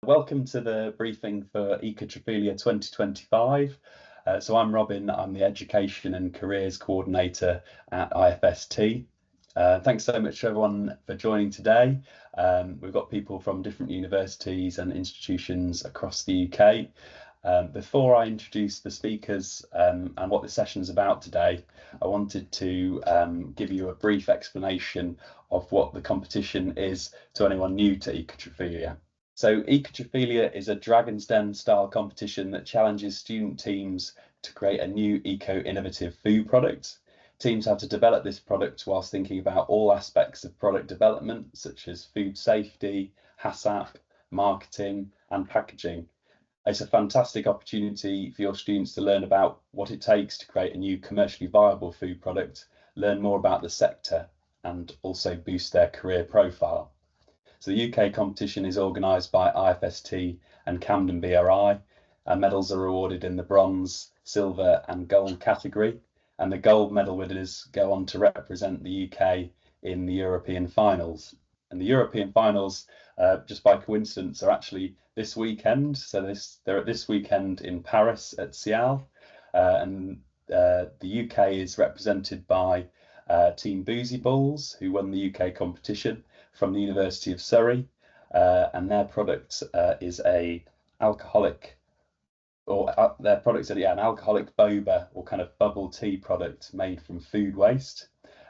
Welcome to the briefing for Ecotrophelia 2025. So I'm Robin, I'm the Education and Careers Coordinator at IFST. Thanks so much to everyone for joining today. We've got people from different universities and institutions across the UK. Before I introduce the speakers and what the session is about today, I wanted to give you a brief explanation of what the competition is to anyone new to Ecotrophelia. So Ecotrophelia is a Dragon's Den style competition that challenges student teams to create a new eco-innovative food product. Teams have to develop this product whilst thinking about all aspects of product development, such as food safety, HACCP, marketing, and packaging. It's a fantastic opportunity for your students to learn about what it takes to create a new commercially viable food product, learn more about the sector, and also boost their career profile. So the UK competition is organised by IFST and Campden BRI, and medals are awarded in the bronze, silver and gold category, and the gold medal winners go on to represent the UK in the European finals. And the European finals, just by coincidence, are actually this weekend. So they're at this weekend in Paris at Cial, and the UK is represented by Team Boozy Balls, who won the UK competition from the University of Surrey, and their product is an alcoholic boba or kind of bubble tea product made from food waste,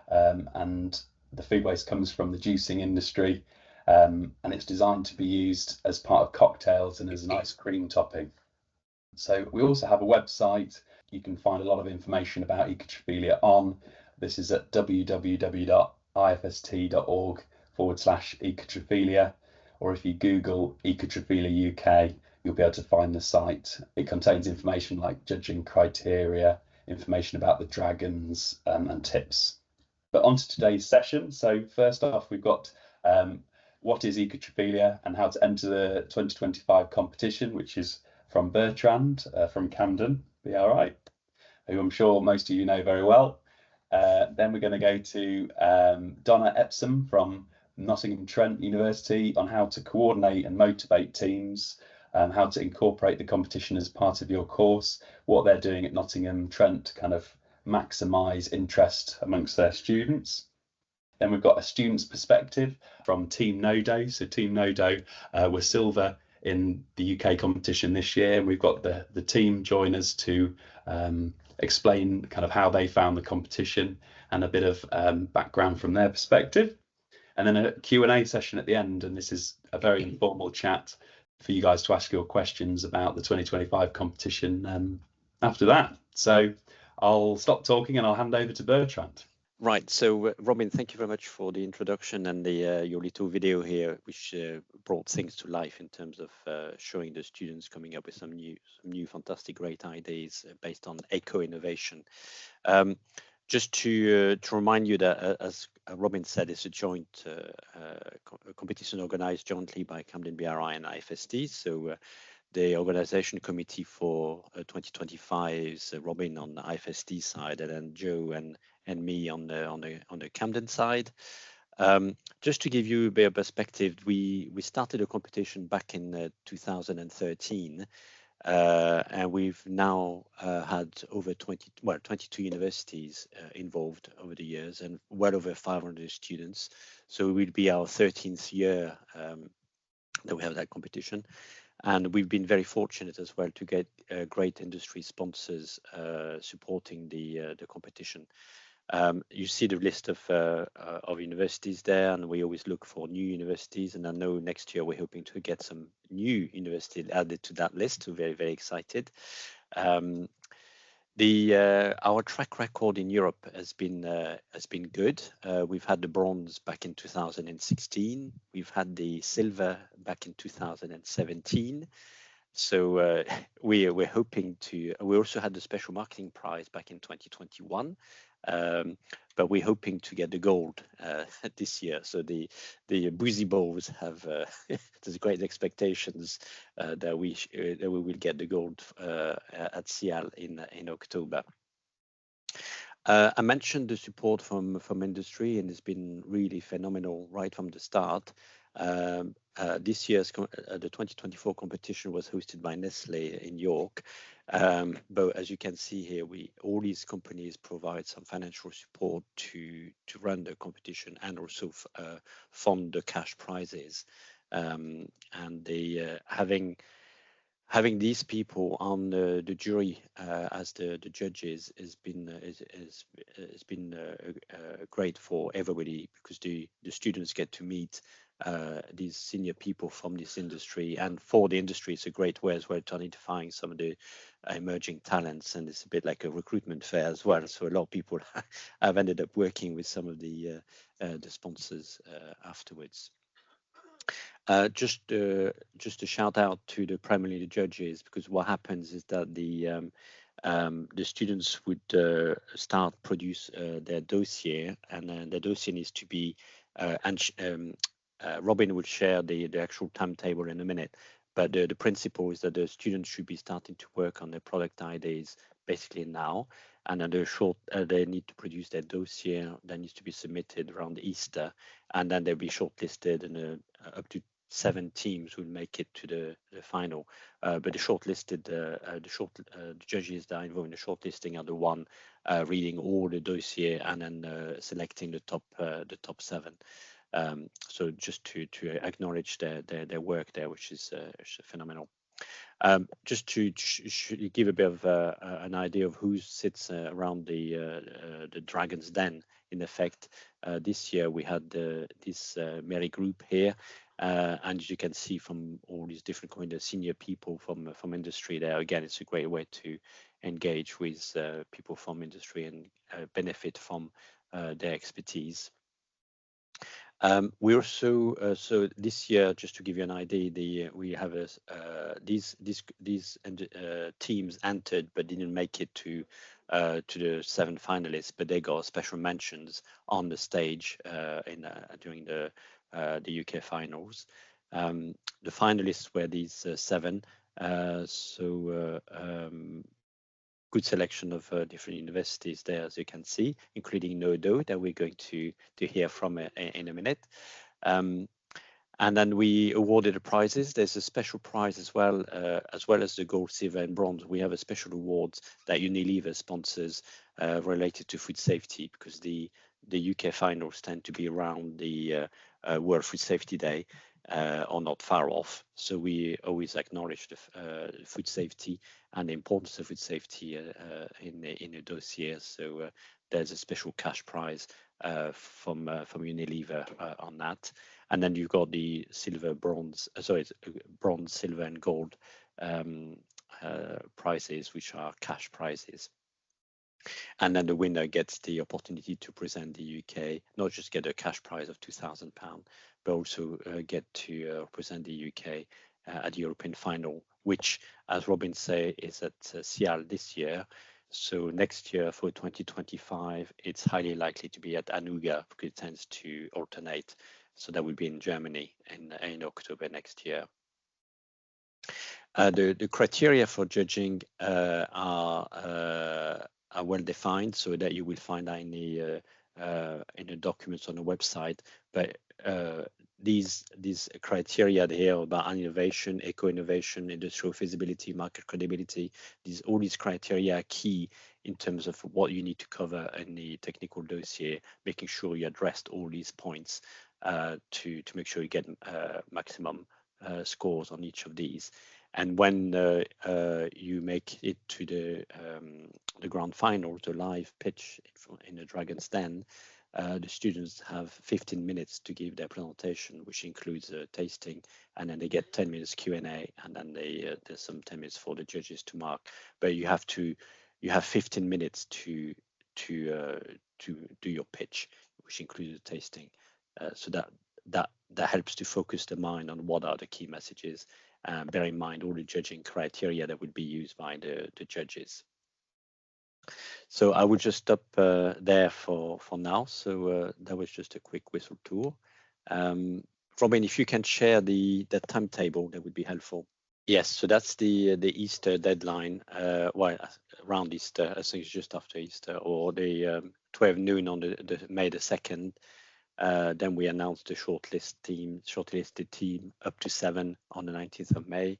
and the food waste comes from the juicing industry, and it's designed to be used as part of cocktails and as an ice cream topping. So we also have a website. You can find a lot of information about Ecotrophelia on. This is at www.ifst.org/Ecotrophelia, or if you Google Ecotrophelia UK, you'll be able to find the site. It contains information like judging criteria, information about the dragons, and tips. But on to today's session. So first off, we've got what is Ecotrophelia and how to enter the 2025 competition, which is from Bertrand from Campden BRI, who I'm sure most of you know very well. Then we're going to go to Donna Empson from Nottingham Trent University on how to coordinate and motivate teams, how to incorporate the competition as part of your course, what they're doing at Nottingham Trent to kind of maximise interest amongst their students. Then we've got a student's perspective from Team NoDoh. So Team NoDoh were silver in the UK competition this year, and we've got the team join us to explain kind of how they found the competition and a bit of background from their perspective, and then a Q&A session at the end. And this is a very informal chat for you guys to ask your questions about the 2025 competition after that. So I'll stop talking and I'll hand over to Bertrand. Right. So, Robin, thank you very much for the introduction and your little video here, which brought things to life in terms of showing the students coming up with some new fantastic, great ideas based on eco-innovation. Just to remind you that, as Robin said, it's a joint competition organized jointly by Campden BRI and IFST. So the organization committee for 2025 is Robin on the IFST side, and then Joe and me on the Campden side. Just to give you a bit of perspective, we started a competition back in 2013, and we've now had over 22 universities involved over the years, and well over 500 students. So it will be our 13th year that we have that competition. And we've been very fortunate as well to get great industry sponsors supporting the competition. You see the list of universities there, and we always look for new universities. And I know next year we're hoping to get some new universities added to that list. So very, very excited. Our track record in Europe has been good. We've had the bronze back in 2016. We've had the silver back in 2017. So we're hoping to. We also had the special marketing prize back in 2021. But we're hoping to get the gold this year. So the Boozy Balls have there's great expectations that we will get the gold at Cial in October. I mentioned the support from industry, and it's been really phenomenal right from the start. this year's the 2024 competition was hosted by Nestle in York. But as you can see here, all these companies provide some financial support to run the competition and also fund the cash prizes. And they having these people on the jury as the judges has been great for everybody, because the students get to meet these senior people from this industry, and for the industry it's a great way as well to identifying some of the emerging talents, and it's a bit like a recruitment fair as well. So a lot of people have ended up working with some of the sponsors afterwards. Just a shout out to primarily the judges, because what happens is that the students would start produce their dossier, and then the dossier needs to be Robin will share the actual timetable in a minute, but the principle is that the students should be starting to work on their product ideas basically now, and then they need to produce their dossier that needs to be submitted around Easter, and then they'll be shortlisted, and up to 7 teams will make it to the final. But the shortlisted, the judges that are involved in the shortlisting are the one reading all the dossier and then selecting the top 7. So just to acknowledge their work there, which is phenomenal. Just to give a bit of an idea of who sits around the Dragon's Den. In effect, this year we had this merry group here, and as you can see from all these different kind of senior people from industry there. Again, it's a great way to engage with people from industry and benefit from their expertise. We also so this year, just to give you an idea, we have these teams entered but didn't make it to the 7 finalists, but they got special mentions on the stage during the UK finals. The finalists were these 7. Good selection of different universities there, as you can see, including NoDoh, that we're going to hear from in a minute. And then we awarded the prizes. There's a special prize as well as the gold, silver, and bronze. We have a special awards that Unilever sponsors related to food safety, because the UK finals tend to be around the World Food Safety Day, or not far off. So we always acknowledge the food safety and the importance of food safety in a dossier. So there's a special cash prize from Unilever on that. And then you've got the bronze, silver, and gold prizes, which are cash prizes. And then the winner gets the opportunity to present the UK, not just get a cash prize of £2,000, but also get to present the UK at the European final, which, as Robin said, is at Sial this year. So next year, for 2025, it's highly likely to be at Anuga, because it tends to alternate. So that will be in Germany in October next year. The criteria for judging are well defined, so that you will find that in the documents on the website. But these criteria here about innovation, eco-innovation, industrial feasibility, market credibility, all these criteria are key in terms of what you need to cover in the technical dossier, making sure you addressed all these points to make sure you get maximum scores on each of these. And when you make it to the grand final, the live pitch in the Dragon's Den, the students have 15 minutes to give their presentation, which includes tasting, and then they get 10 minutes Q&A, and then there's some 10 minutes for the judges to mark. But you have 15 minutes to do your pitch, which includes the tasting. So that helps to focus the mind on what are the key messages. Bear in mind all the judging criteria that would be used by the judges. So I would just stop there for now. So that was just a quick whistle tour. Robin, if you can share the timetable, that would be helpful. Yes, so that's the Easter deadline. Well, around Easter, I think it's just after Easter, or the 12 noon on the May the 2nd. Then we announced the shortlisted team up to 7 on the 19th of May.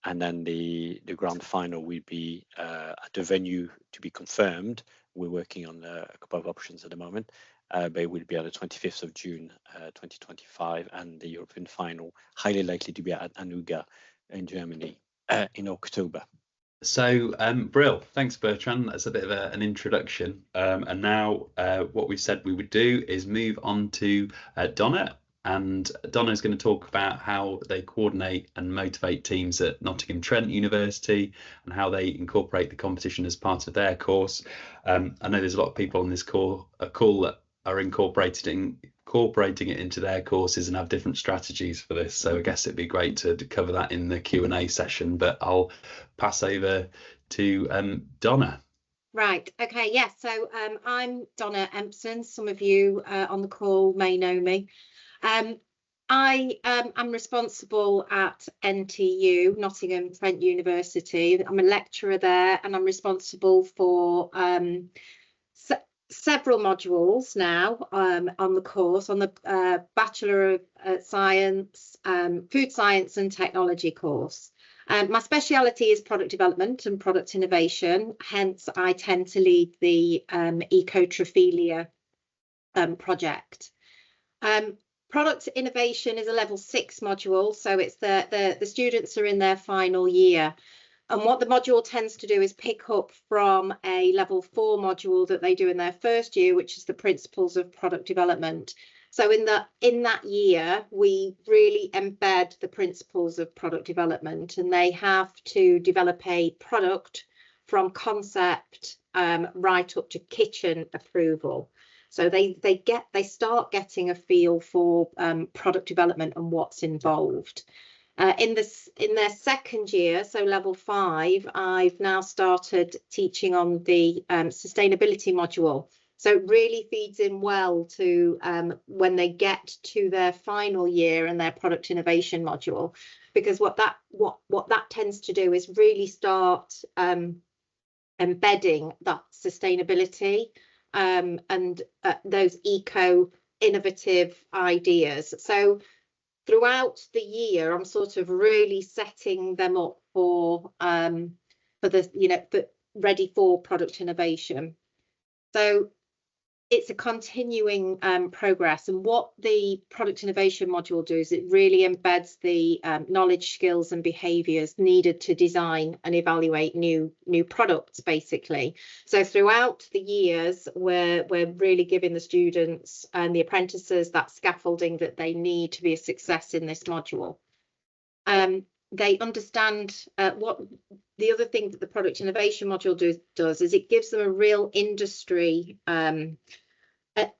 And then the grand final will be at the venue to be confirmed. We're working on a couple of options at the moment, but it will be on the 25th of June 2025, and the European final highly likely to be at Anuga in Germany in October. So, Brill, thanks, Bertrand. That's a bit of an introduction. And now what we said we would do is move on to Donna. And Donna is going to talk about how they coordinate and motivate teams at Nottingham Trent University and how they incorporate the competition as part of their course. I know there's a lot of people on this call that are incorporating it into their courses and have different strategies for this. So I guess it'd be great to cover that in the Q&A session, but I'll pass over to Donna. Right. Okay. Yes. So I'm Donna Empson. Some of you on the call may know me. I am responsible at NTU, Nottingham Trent University. I'm a lecturer there, and I'm responsible for several modules now on the course, on the Bachelor of Science, Food Science and Technology course. My speciality is product development and product innovation, hence I tend to lead the Ecotrophelia project. Product innovation is a level 6 module, so it's the students are in their final year. And what the module tends to do is pick up from a level 4 module that they do in their first year, which is the principles of product development. So in that year, we really embed the principles of product development, and they have to develop a product from concept right up to kitchen approval. So they start getting a feel for product development and what's involved. In their second year, so level 5, I've now started teaching on the sustainability module. So it really feeds in well to when they get to their final year and their product innovation module, because what that tends to do is really start embedding that sustainability and those eco-innovative ideas. So throughout the year, I'm sort of really setting them up for ready for product innovation. So it's a continuing progress, and what the product innovation module does, it really embeds the knowledge, skills and behaviours needed to design and evaluate new products, basically. So throughout the years, we're really giving the students and the apprentices that scaffolding that they need to be a success in this module. They understand what the other thing that the product innovation module does is it gives them a real industry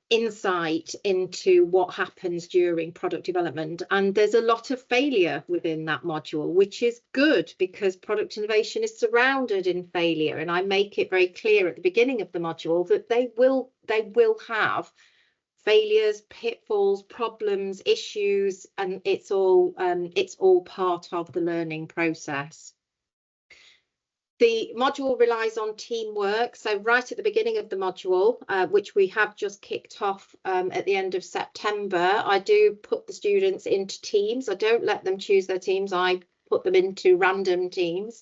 insight into what happens during product development. And there's a lot of failure within that module, which is good because product innovation is surrounded in failure. And I make it very clear at the beginning of the module that they will have failures, pitfalls, problems, issues, and it's all part of the learning process. The module relies on teamwork. So right at the beginning of the module, which we have just kicked off at the end of September, I do put the students into teams. I don't let them choose their teams. I put them into random teams.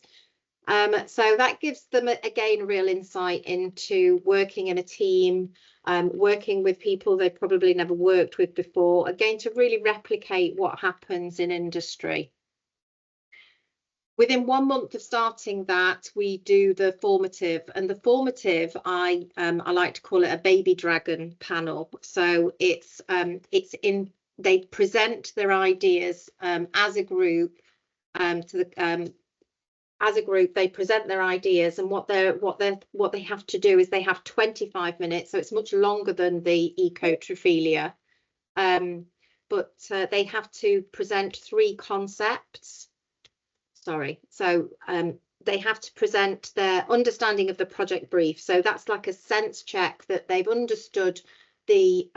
So that gives them, again, real insight into working in a team, working with people they've probably never worked with before, again, to really replicate what happens in industry. Within 1 month of starting that, we do the formative, and the formative, I like to call it a baby dragon panel. So they present their ideas as a group as a group. They present their ideas, and what they have to do is they have 25 minutes, so it's much longer than the Ecotrophelia, but they have to present 3 concepts. So they have to present their understanding of the project brief. So that's like a sense check that they've understood the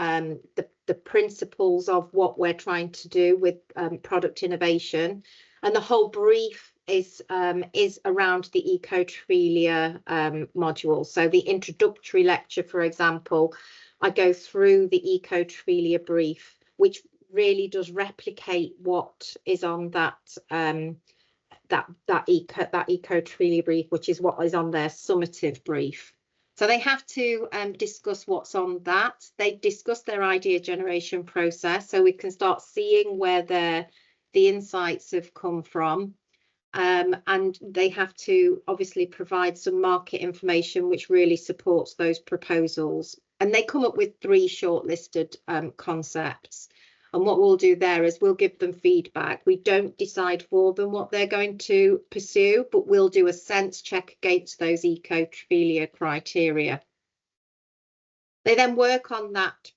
principles of what we're trying to do with product innovation, and the whole brief is around the Ecotrophelia module. So the introductory lecture, for example, I go through the Ecotrophelia brief, which really does replicate what is on that Ecotrophelia brief, which is what is on their summative brief. So they have to discuss what's on that. They discuss their idea generation process, so we can start seeing where the insights have come from. And they have to obviously provide some market information which really supports those proposals. And they come up with 3 shortlisted concepts. And what we'll do there is we'll give them feedback. We don't decide for them what they're going to pursue, but we'll do a sense check against those Ecotrophelia criteria. They then work on that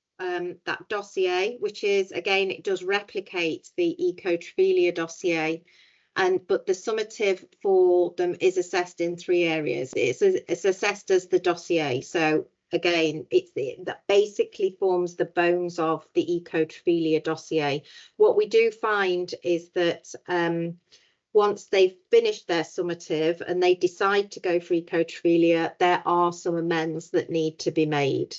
dossier, which is, again, it does replicate the Ecotrophelia dossier. But the summative for them is assessed in 3 areas. It's assessed as the dossier. So again, that basically forms the bones of the Ecotrophelia dossier. What we do find is that once they've finished their summative and they decide to go for Ecotrophelia, there are some amends that need to be made.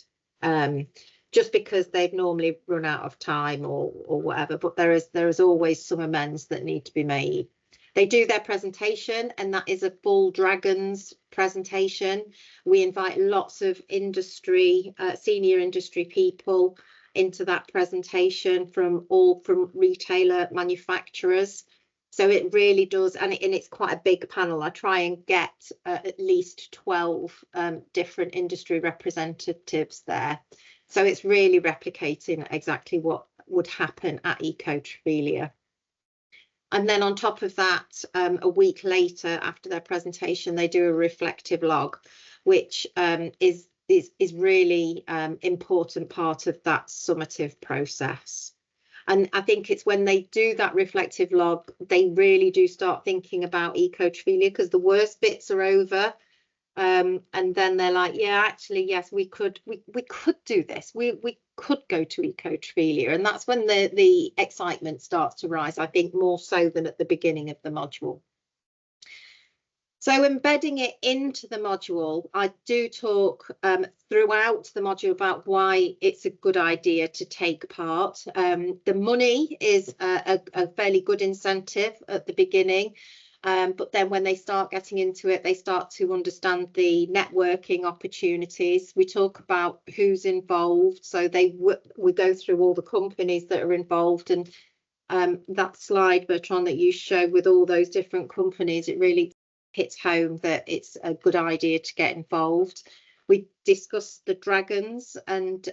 Just because they've normally run out of time or whatever, but there is always some amends that need to be made. They do their presentation, and that is a full Dragons presentation. We invite lots of industry, senior industry people into that presentation from retailer manufacturers. So it really does, and it's quite a big panel. I try and get at least 12 different industry representatives there. So it's really replicating exactly what would happen at Ecotrophelia. And then on top of that, a week later after their presentation, they do a reflective log, which is really important part of that summative process. And I think it's when they do that reflective log, they really do start thinking about Ecotrophelia, because the worst bits are over. And then they're like, yeah, actually, yes, we could do this. We could go to Ecotrophelia, and that's when the excitement starts to rise, I think, more so than at the beginning of the module. So embedding it into the module, I do talk throughout the module about why it's a good idea to take part. The money is a fairly good incentive at the beginning. But then when they start getting into it, they start to understand the networking opportunities. We talk about who's involved. So we go through all the companies that are involved. And that slide, Bertrand, that you showed with all those different companies, it really hits home that it's a good idea to get involved. We discuss the Dragons and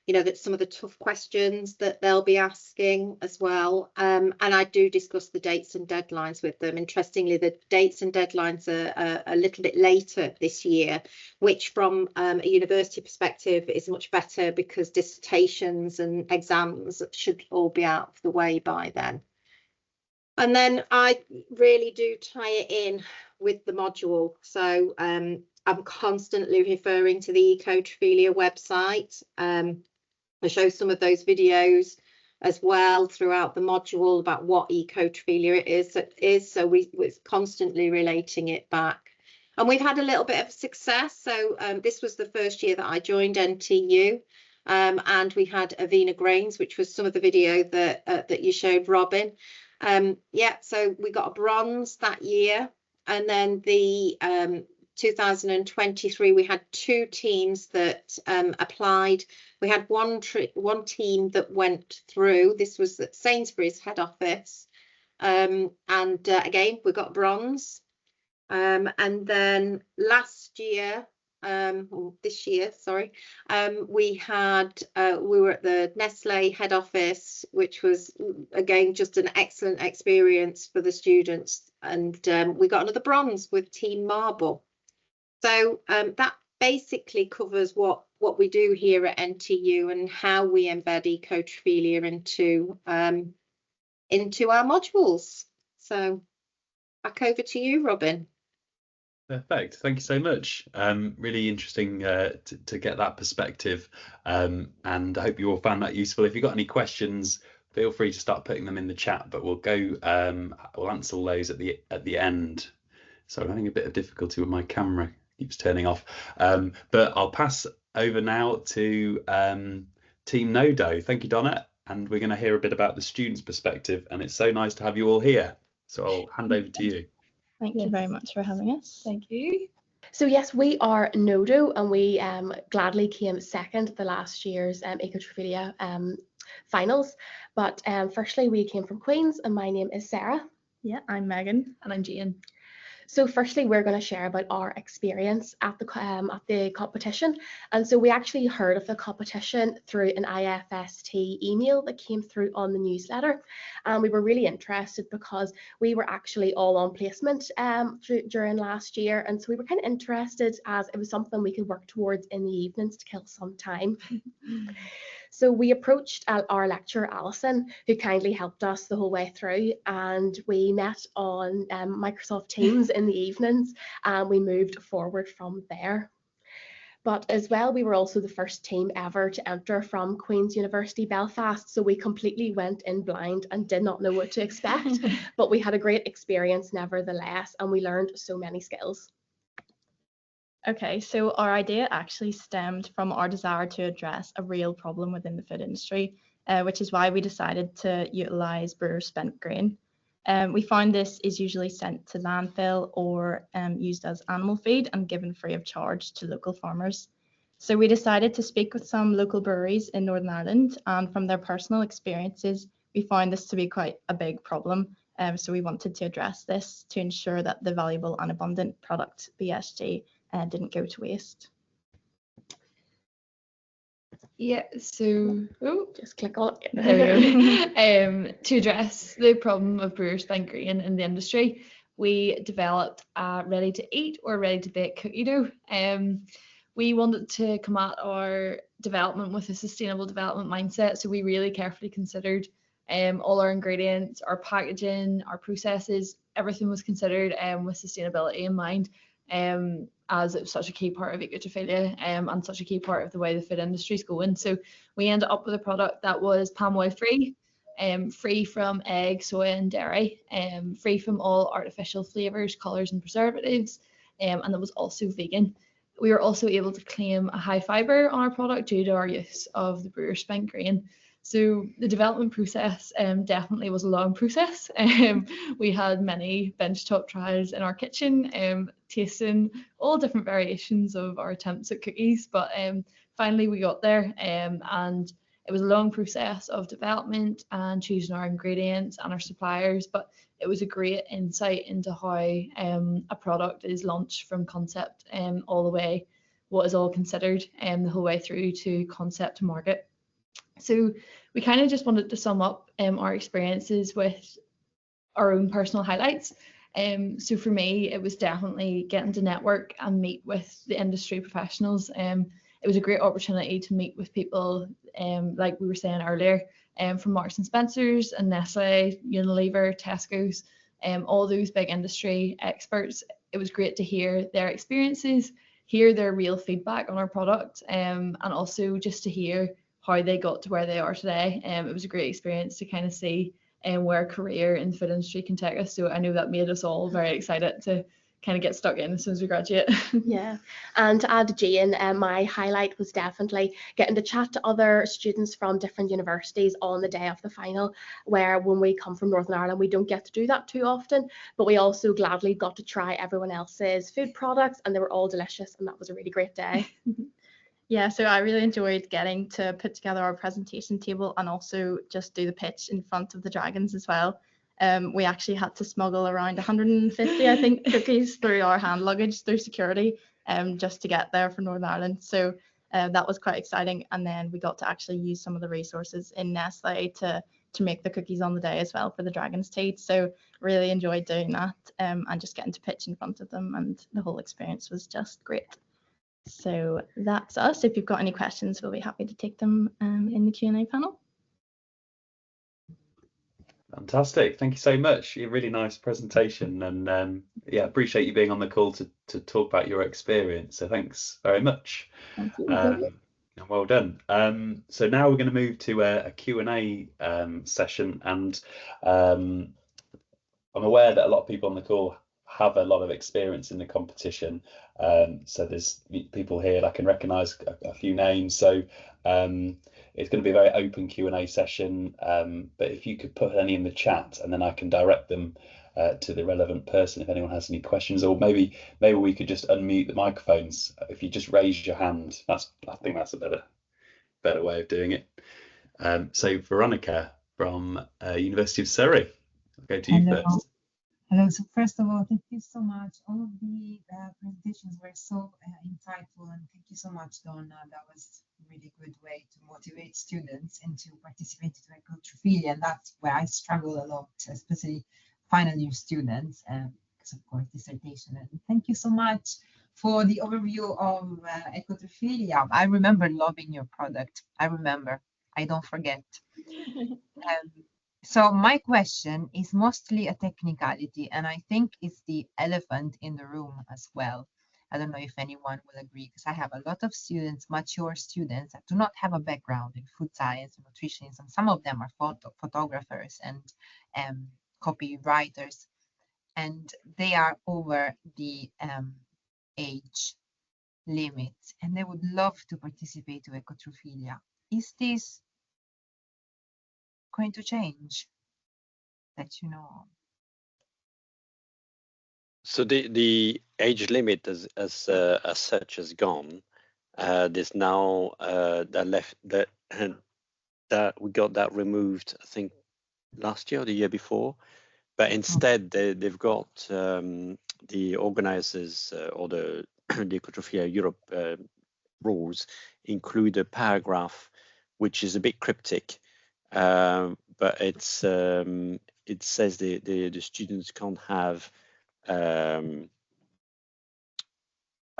that some of the tough questions that they'll be asking as well. And I do discuss the dates and deadlines with them. Interestingly, the dates and deadlines are a little bit later this year, which from a university perspective is much better, because dissertations and exams should all be out of the way by then. And then I really do tie it in with the module. So I'm constantly referring to the Ecotrophelia website. I show some of those videos as well throughout the module about what Ecotrophelia is. So we're constantly relating it back. And we've had a little bit of success. So this was the first year that I joined NTU. And we had Avina Grains, which was some of the video that you showed, Robin. So we got a bronze that year. And then the 2023, we had 2 teams that applied. We had one team that went through. This was at Sainsbury's head office. And again, we got bronze. And then last year, this year, sorry, we were at the Nestle head office, which was again just an excellent experience for the students. And we got another bronze with Team Marble. So that basically covers what we do here at NTU and how we embed Ecotrophelia into our modules. So back over to you, Robin. Perfect. Thank you so much. Really interesting to get that perspective, and I hope you all found that useful. If you've got any questions, feel free to start putting them in the chat, but we'll answer all those at the end. So I'm having a bit of difficulty with my camera, keeps turning off, but I'll pass over now to Team NoDoh. Thank you, Donna. And we're going to hear a bit about the students' perspective. And it's so nice to have you all here. So I'll hand over to you. Thank you very much for having us. Thank you. So yes, we are NoDoh, and we gladly came second at the last year's Ecotrophelia finals. But firstly, we came from Queen's, and my name is Sarah. Yeah, I'm Megan. And I'm Jane. So firstly, we're going to share about our experience at the competition. And so we actually heard of the competition through an IFST email that came through on the newsletter. And we were really interested because we were actually all on placement during last year. And so we were kind of interested, as it was something we could work towards in the evenings to kill some time. So we approached our lecturer, Alison, who kindly helped us the whole way through, and we met on Microsoft Teams in the evenings, and we moved forward from there. But as well, we were also the first team ever to enter from Queen's University, Belfast, so we completely went in blind and did not know what to expect, but we had a great experience nevertheless, and we learned so many skills. Okay, so our idea actually stemmed from our desire to address a real problem within the food industry, which is why we decided to utilise brewer's spent grain. We found this is usually sent to landfill or used as animal feed and given free of charge to local farmers. So we decided to speak with some local breweries in Northern Ireland, and from their personal experiences, we found this to be quite a big problem. So we wanted to address this to ensure that the valuable and abundant product BSG didn't go to waste. Yeah, so just click on it. There we go. To address the problem of brewer spent grain in the industry, we developed a ready-to-eat or ready-to-bake cookie dough. We wanted to come at our development with a sustainable development mindset, so we really carefully considered all our ingredients, our packaging, our processes. Everything was considered with sustainability in mind. As it was such a key part of Ecotrophelia and such a key part of the way the food industry is going. So we ended up with a product that was palm oil free, free from egg, soy and dairy, free from all artificial flavours, colours and preservatives, and it was also vegan. We were also able to claim a high fibre on our product due to our use of the brewer spent grain. So the development process definitely was a long process. We had many benchtop trials in our kitchen, tasting all different variations of our attempts at cookies. But finally we got there, and it was a long process of development and choosing our ingredients and our suppliers. But it was a great insight into how a product is launched from concept all the way, what is all considered the whole way through to concept to market. So we kind of just wanted to sum up our experiences with our own personal highlights. So for me, it was definitely getting to network and meet with the industry professionals. It was a great opportunity to meet with people, like we were saying earlier, from Marks and Spencer's and Nestle, Unilever, Tesco's, all those big industry experts. It was great to hear their experiences, hear their real feedback on our product, and also just to hear how they got to where they are today. It was a great experience to kind of see where a career in the food industry can take us. So I know that made us all very excited to kind of get stuck in as soon as we graduate. Yeah, and to add to Jane, my highlight was definitely getting to chat to other students from different universities on the day of the final, where when we come from Northern Ireland, we don't get to do that too often, but we also gladly got to try everyone else's food products, and they were all delicious, and that was a really great day. Yeah, so I really enjoyed getting to put together our presentation table and also just do the pitch in front of the dragons as well. We actually had to smuggle around 150, I think, cookies through our hand luggage through security just to get there from Northern Ireland. So that was quite exciting. And then we got to actually use some of the resources in Nestle to make the cookies on the day as well for the Dragon's Teeth. So really enjoyed doing that and just getting to pitch in front of them, and the whole experience was just great. So that's us. If you've got any questions, we'll be happy to take them in the Q&A panel. Fantastic. Thank you so much. A really nice presentation, and yeah, appreciate you being on the call to talk about your experience. So thanks very much. Thank you. And well done. So now we're going to move to a Q&A session, and I'm aware that a lot of people on the call have a lot of experience in the competition. So there's people here, I can recognise a few names. So it's going to be a very open Q&A session. But if you could put any in the chat, and then I can direct them to the relevant person if anyone has any questions, or maybe we could just unmute the microphones. If you just raise your hand, I think that's a better way of doing it. So Veronica from University of Surrey, I'll go to you first. Hello. So first of all, thank you so much. All of the presentations were so insightful, and thank you so much, Donna. That was a really good way to motivate students and to participate in ecotrophelia, and that's where I struggle a lot, especially final year students, because of course dissertation. And thank you so much for the overview of ecotrophelia. I remember loving your product. I don't forget. So my question is mostly a technicality, and I think it's the elephant in the room as well. I don't know if anyone will agree, because I have a lot of students, mature students, that do not have a background in food science and nutritionism. Some of them are photographers and copywriters, and they are over the age limit, and they would love to participate to ecotrophelia. Is this going to change, that you know? So the age limit as such has gone. There's now that we got that removed, I think last year or the year before, but instead they've got the organizers or the Ecotrophelia Europe rules include a paragraph which is a bit cryptic, but it says the students can't have. I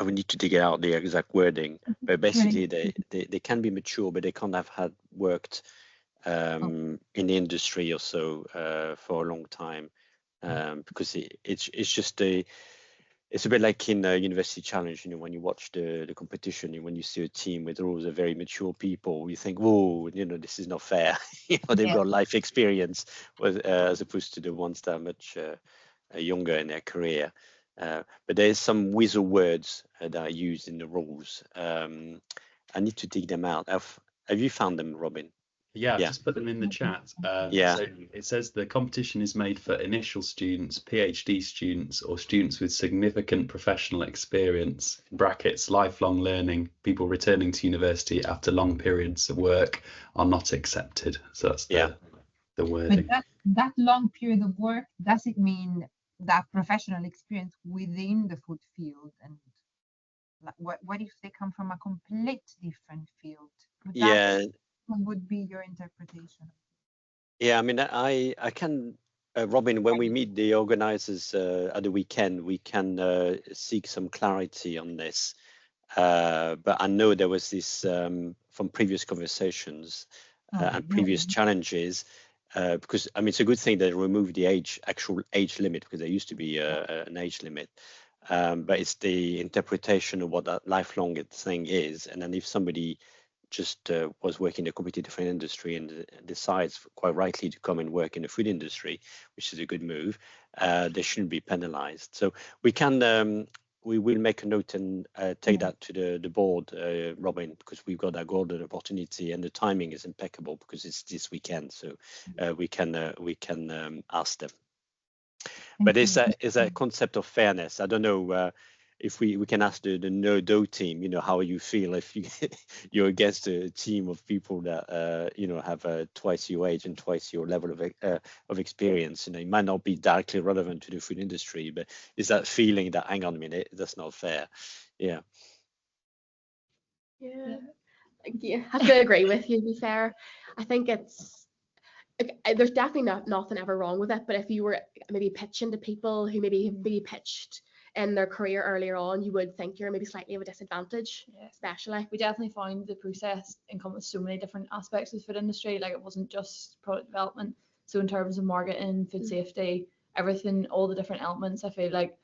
would need to dig out the exact wording, but basically they can be mature, but they can't have had worked in the industry or so for a long time, because it's just it's a bit like in University Challenge, you know, when you watch the competition, and when you see a team with all the very mature people, you think, whoa, you know, this is not fair. You know, they've got life experience, as opposed to the ones that are much younger in their career. But there's some weasel words that are used in the rules. I need to dig them out. Have you found them, Robin? Yeah, I've just put them in the chat. So it says the competition is made for initial students, PhD students, or students with significant professional experience, in brackets, lifelong learning. People returning to university after long periods of work are not accepted. So that's the wording. But that long period of work, does it mean that professional experience within the food field? And what if they come from a complete different field? What would be your interpretation? Yeah, I mean, I can, Robin, when we meet the organizers at the weekend, we can seek some clarity on this. But I know there was this from previous conversations and previous challenges, because I mean, it's a good thing they removed the actual age limit, because there used to be an age limit. But it's the interpretation of what that lifelong thing is. And then if somebody just was working in a completely different industry and decides quite rightly to come and work in the food industry, which is a good move, they shouldn't be penalized. So we can, we will make a note and take that to the board, Robin, because we've got that golden opportunity, and the timing is impeccable because it's this weekend. So we can ask them. But it's a concept of fairness. I don't know if we can ask the NoDoh team, you know, how you feel if you're against a team of people that you know, have twice your age and twice your level of experience. You know, it might not be directly relevant to the food industry, but is that feeling that, hang on a minute, that's not fair? Yeah. Yeah, I have to agree with you, to be fair. I think it's, there's definitely nothing ever wrong with it, but if you were maybe pitching to people who maybe have been pitched in their career earlier on, you would think you're maybe slightly of a disadvantage. Especially, we definitely found the process encompassed so many different aspects of the food industry. Like, it wasn't just product development. So in terms of marketing, food safety, everything, all the different elements, I feel like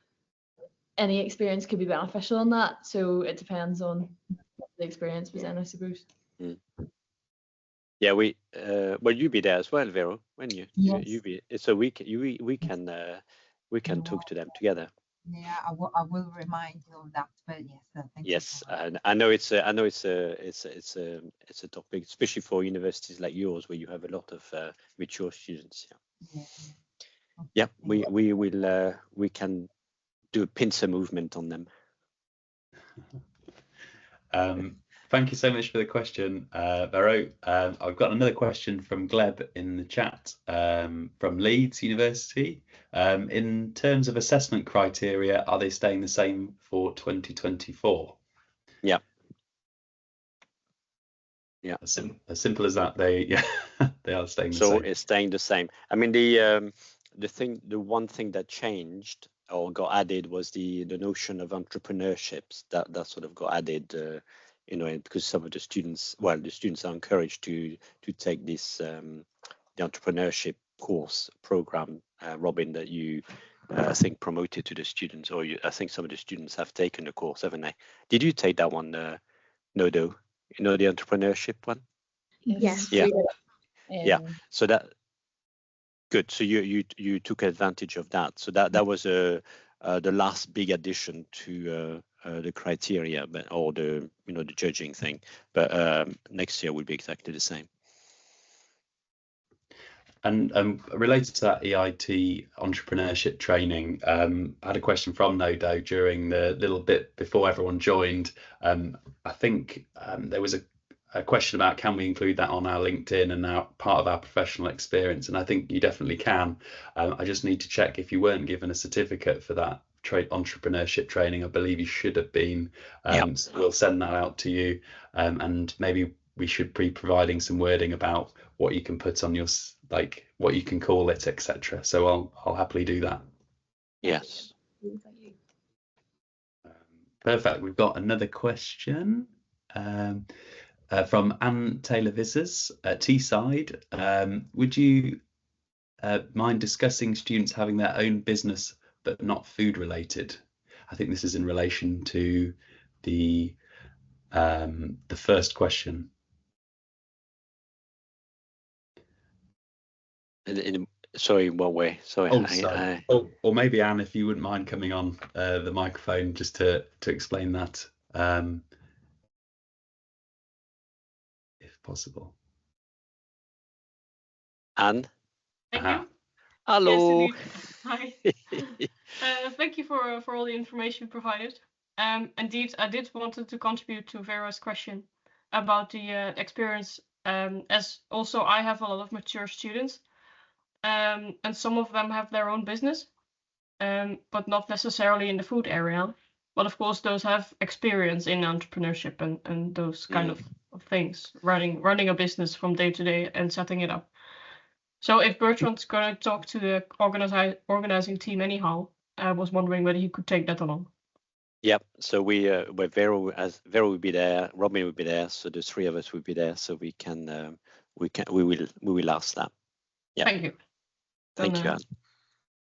any experience could be beneficial in that. So it depends on what the experience was in, I suppose. Yeah, well, you be there as well, Vero, when you? Yes. You be. So we can we can talk to them together. Yeah, I will remind you of that. But yes, thank you so much. And I know it's a topic, especially for universities like yours, where you have a lot of mature students. Yeah, we can do a pincer movement on them. Thank you so much for the question, Vero. I've got another question from Gleb in the chat from Leeds University. In terms of assessment criteria, are they staying the same for 2024? Yeah. As simple as that. They are staying the same. So it's staying the same. I mean, the one thing that changed or got added was the notion of entrepreneurships that sort of got added. Because some of the students are encouraged to take this the entrepreneurship course program, Robin, that you I think promoted to the students, or I think some of the students have taken the course, haven't they? Did you take that one, NoDoh? The entrepreneurship one? Yes. Yeah. Yeah. So that good. So you took advantage of that. So that was the last big addition to the criteria, or the judging thing. But next year will be exactly the same. And related to that EIT entrepreneurship training, I had a question from NoDoh during the little bit before everyone joined. I think there was a question about, can we include that on our LinkedIn and now part of our professional experience? And I think you definitely can. I just need to check if you weren't given a certificate for that entrepreneurship training. I believe you should have been. So we'll send that out to you, and maybe we should be providing some wording about what you can put on your, like what you can call it, etc. So I'll happily do that. Yes. Perfect. We've got another question from Anne Taylor-Vissers at Teesside. Would you mind discussing students having their own business but not food related? I think this is in relation to the first question. Sorry, in what way? Sorry. Or maybe Anne, if you wouldn't mind coming on the microphone just to explain that, if possible. Anne? Thank you. Hello. Yes, hi. Thank you for all the information provided. Indeed, I did wanted to contribute to Vera's question about the experience, as also I have a lot of mature students, and some of them have their own business, but not necessarily in the food area. But of course, those have experience in entrepreneurship and those kind of things, running a business from day to day and setting it up. So if Bertrand's going to talk to the organizing team anyhow, I was wondering whether he could take that along. Yep. So we Vera will be there, Robin will be there, so the three of us will be there, so we will ask that. Yeah. Thank you. Thank you, Anne.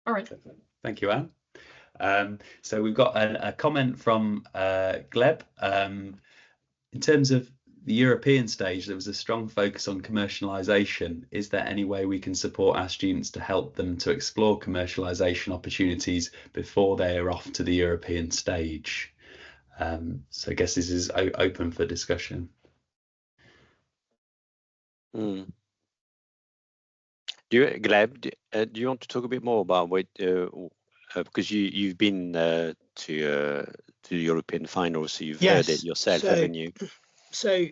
All right. Thank you, Anne. So we've got a comment from Gleb. In terms of the European stage, there was a strong focus on commercialisation. Is there any way we can support our students to help them to explore commercialisation opportunities before they are off to the European stage? So I guess this is open for discussion. Do Gleb, do you want to talk a bit more about what, because you've been to the European finals, so you've heard it yourself, haven't you? So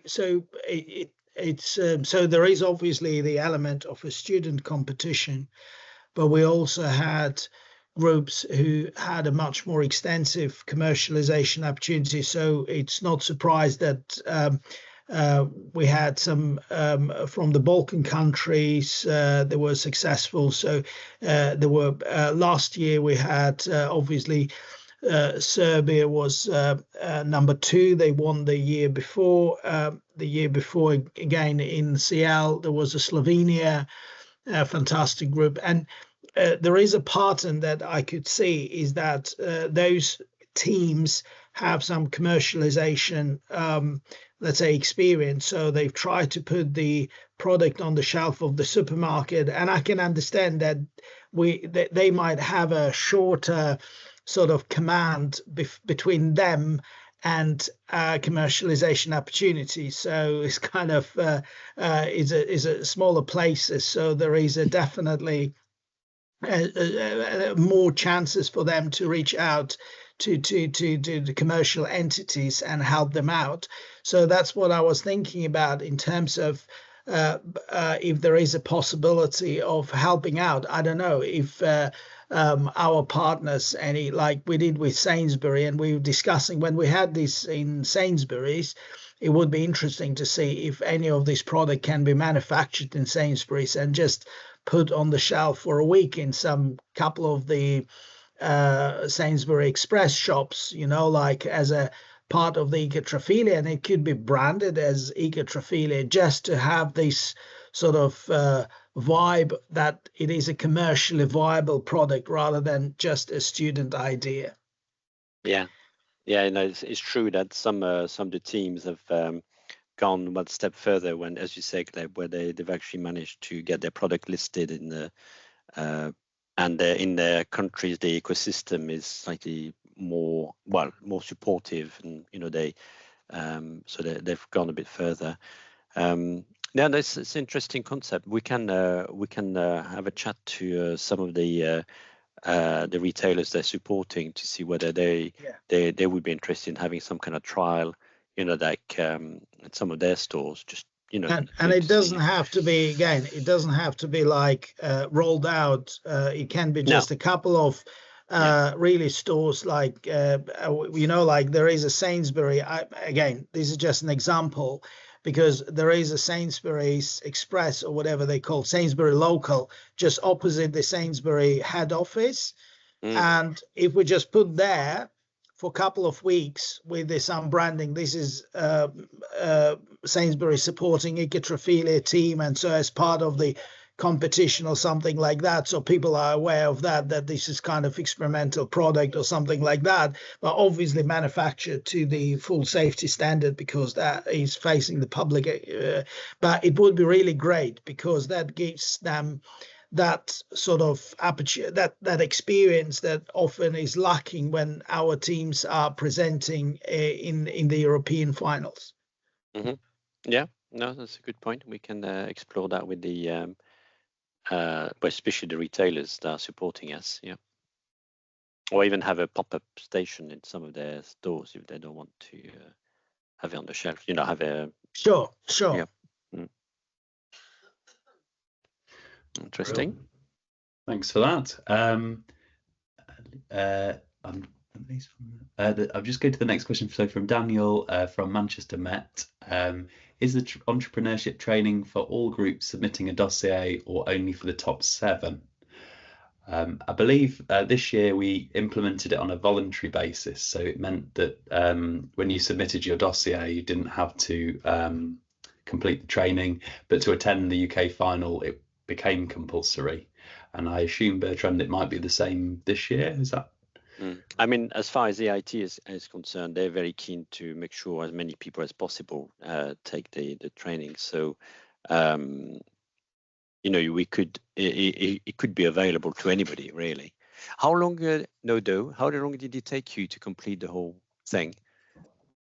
there is obviously the element of a student competition, but we also had groups who had a much more extensive commercialization opportunity. So it's not surprised that we had some from the Balkan countries that were successful. So there were last year we had obviously Serbia was number 2. They won the year before. The year before again in CL there was a Slovenia, a fantastic group. And there is a pattern that I could see is that those teams have some commercialization, let's say, experience. So they've tried to put the product on the shelf of the supermarket, and I can understand that they might have a shorter sort of command between them and commercialization opportunities. So it's kind of is a smaller places. So there is a definitely more chances for them to reach out to the commercial entities and help them out. So that's what I was thinking about in terms of if there is a possibility of helping out. I don't know if our partners, any like we did with Sainsbury, and we were discussing when we had this in Sainsbury's, it would be interesting to see if any of this product can be manufactured in Sainsbury's and just put on the shelf for a week in some couple of the Sainsbury Express shops, you know, like as a part of the Ecotrophelia, and it could be branded as Ecotrophelia just to have this sort of vibe that it is a commercially viable product rather than just a student idea. Yeah, yeah, it's true that some of the teams have gone one step further when, as you say, where they've actually managed to get their product listed in the and in their countries the ecosystem is slightly more supportive, and they so they've gone a bit further. Yeah, it's an interesting concept. We can have a chat to some of the retailers they're supporting to see whether they would be interested in having some kind of trial, like at some of their stores, just and it doesn't have to be, again, it doesn't have to be like rolled out. It can be just a couple of really stores, like like there is a Sainsbury. Again, this is just an example, because there is a Sainsbury's Express or whatever they call Sainsbury Local just opposite the Sainsbury head office. And if we just put there for a couple of weeks with some branding, this is Sainsbury supporting Ecotrophelia team, and so as part of the competition or something like that, so people are aware of that this is kind of experimental product or something like that, but obviously manufactured to the full safety standard, because that is facing the public. But it would be really great, because that gives them that sort of aperture, that experience that often is lacking when our teams are presenting in the European finals. Mm-hmm. Yeah, no, that's a good point. We can explore that with the especially the retailers that are supporting us, or even have a pop-up station in some of their stores if they don't want to have it on the shelf. Have a sure. Yeah. Interesting. Thanks for that. I'll just go to the next question. So from Daniel from Manchester Met, is the entrepreneurship training for all groups submitting a dossier or only for the top 7? I believe this year we implemented it on a voluntary basis, so it meant that when you submitted your dossier you didn't have to complete the training, but to attend the UK final it became compulsory. And I assume, Bertrand, it might be the same this year. Is that? I mean, as far as the IT is concerned, they're very keen to make sure as many people as possible take the training. So, we could it could be available to anybody, really. How long, NoDoh? How long did it take you to complete the whole thing?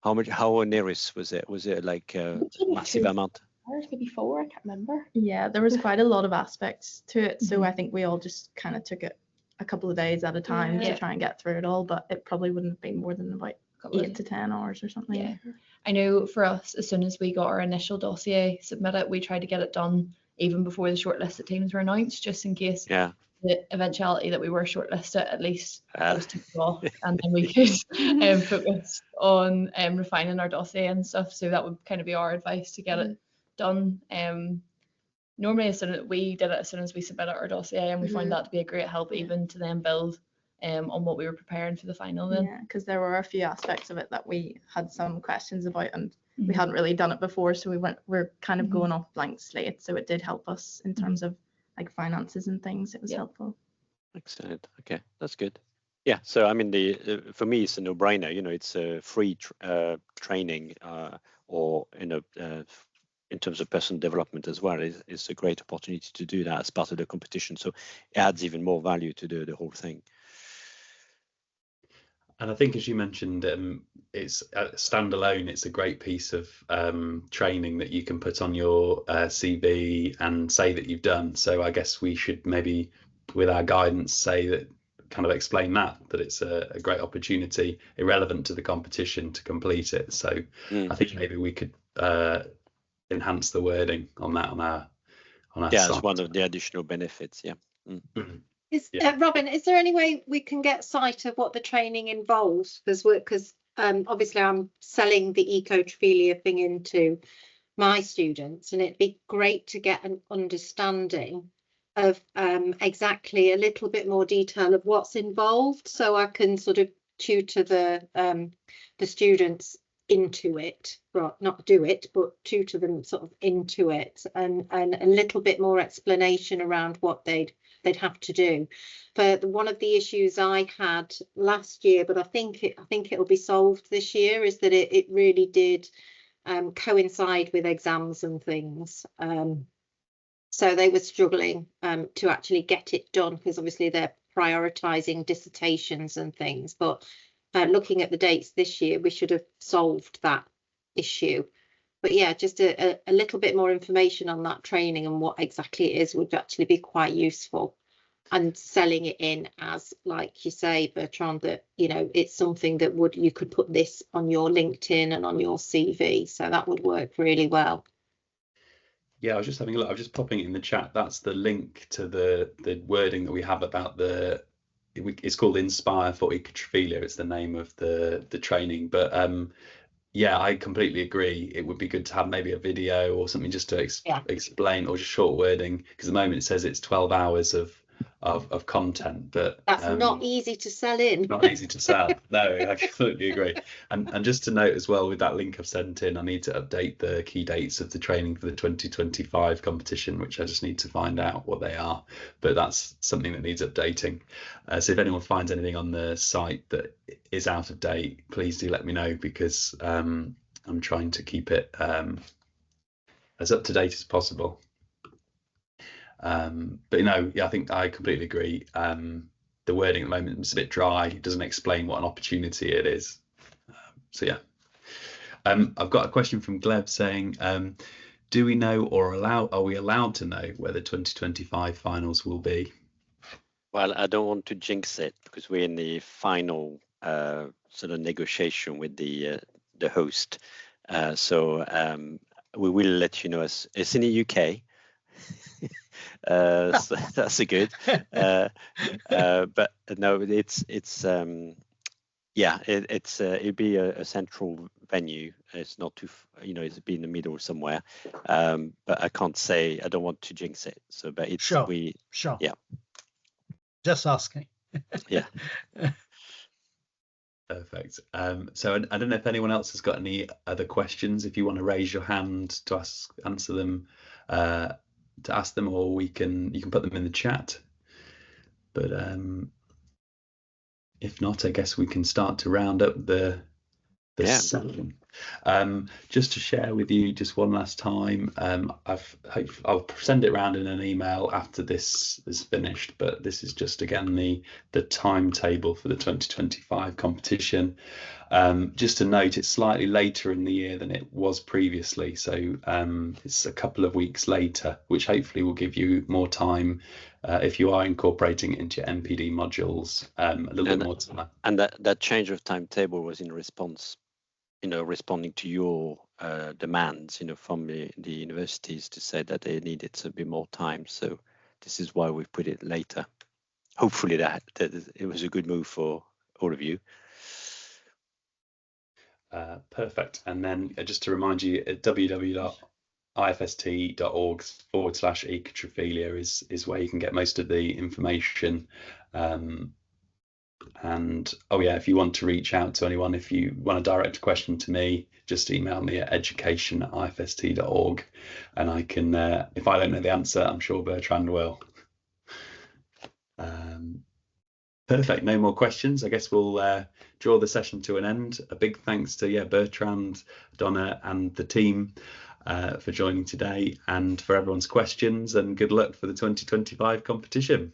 How onerous was it? Was it like a massive amount? Maybe 4, I can't remember. Yeah, there was quite a lot of aspects to it, so I think we all just kind of took it a couple of days at a time to try and get through it all, but it probably wouldn't have been more than about 8 to 10 hours or something. Yeah, I know for us, as soon as we got our initial dossier submitted, we tried to get it done even before the shortlisted teams were announced, just in case the eventuality that we were shortlisted, at least those took it off, and then we could focus on refining our dossier and stuff. So that would kind of be our advice, to get it done. Normally as soon as we submitted our dossier, and we found that to be a great help even to then build on what we were preparing for the final then. Yeah, because there were a few aspects of it that we had some questions about, and we hadn't really done it before, so we're kind of going off blank slate, so it did help us in terms of like finances and things. It was helpful. Excellent. Okay, that's good. Yeah, so I mean, for me, it's a no-brainer. You know, it's a free training, or in terms of personal development as well. It's a great opportunity to do that as part of the competition. So it adds even more value to the whole thing. And I think, as you mentioned, it's standalone. It's a great piece of training that you can put on your CV and say that you've done. So I guess we should maybe, with our guidance, say that, kind of explain that it's a great opportunity, irrelevant to the competition, to complete it. So I think maybe we could enhance the wording on that on our yeah, site. it's one of the additional benefits. Yeah. Robin, is there any way we can get sight of what the training involves? Because obviously I'm selling the Ecotrophelia thing into my students, and it'd be great to get an understanding of exactly a little bit more detail of what's involved, so I can sort of tutor the students into it, well, not do it, but tutor them sort of into it, and a little bit more explanation around what they'd have to do. But one of the issues I had last year, but I think it'll be solved this year, is that it really did coincide with exams and things. So they were struggling to actually get it done, because obviously they're prioritising dissertations and things. But looking at the dates this year, we should have solved that issue. But yeah, just a little bit more information on that training and what exactly it is would actually be quite useful. And selling it in as, like you say, Bertrand, that, you know, it's something that you could put this on your LinkedIn and on your CV. So that would work really well. Yeah, I was just having a look. I was just popping it in the chat. That's the link to the wording that we have about it's called Inspire for Ecotrophelia. It's the name of the training. But yeah, I completely agree. It would be good to have maybe a video or something just to explain, or just short wording, because at the moment it says it's 12 hours of content, but that's not easy to sell in. Not easy to sell. No, I completely agree. And just to note as well, with that link I've sent in, I need to update the key dates of the training for the 2025 competition, which I just need to find out what they are. But that's something that needs updating. So if anyone finds anything on the site that is out of date, please do let me know, because I'm trying to keep it as up to date as possible. But yeah, I think I completely agree. The wording at the moment is a bit dry. It doesn't explain what an opportunity it is. So yeah, I've got a question from Gleb saying, do we know, or are we allowed to know where the 2025 finals will be? Well, I don't want to jinx it, because we're in the final sort of negotiation with the host. So we will let you know. It's in the UK. So that's a good. But no, it'd be a central venue. It's not too, it's be in the middle somewhere. But I can't say. I don't want to jinx it. So, but it's sure. Yeah. Just asking. Yeah. Perfect. So I don't know if anyone else has got any other questions. If you want to raise your hand to answer them, to ask them, or you can put them in the chat. But if not, I guess we can start to round up the session. Just to share with you just one last time, I'll send it around in an email after this is finished, but this is just again the timetable for the 2025 competition. Just to note, it's slightly later in the year than it was previously, so it's a couple of weeks later, which hopefully will give you more time if you are incorporating it into your MPD modules, a little bit more time. And that change of timetable was in response, responding to your demands, from the universities, to say that they needed a bit more time. So this is why we've put it later. Hopefully that it was a good move for all of you. Perfect. And then just to remind you, at www.ifst.org/ecotrophelia is where you can get most of the information. And if you want to reach out to anyone, if you want to direct a question to me, just email me at education@ifst.org, and I can, if I don't know the answer, I'm sure Bertrand will. Perfect. No more questions. I guess we'll draw the session to an end. A big thanks to Bertrand, Donna, and the team for joining today, and for everyone's questions, and good luck for the 2025 competition.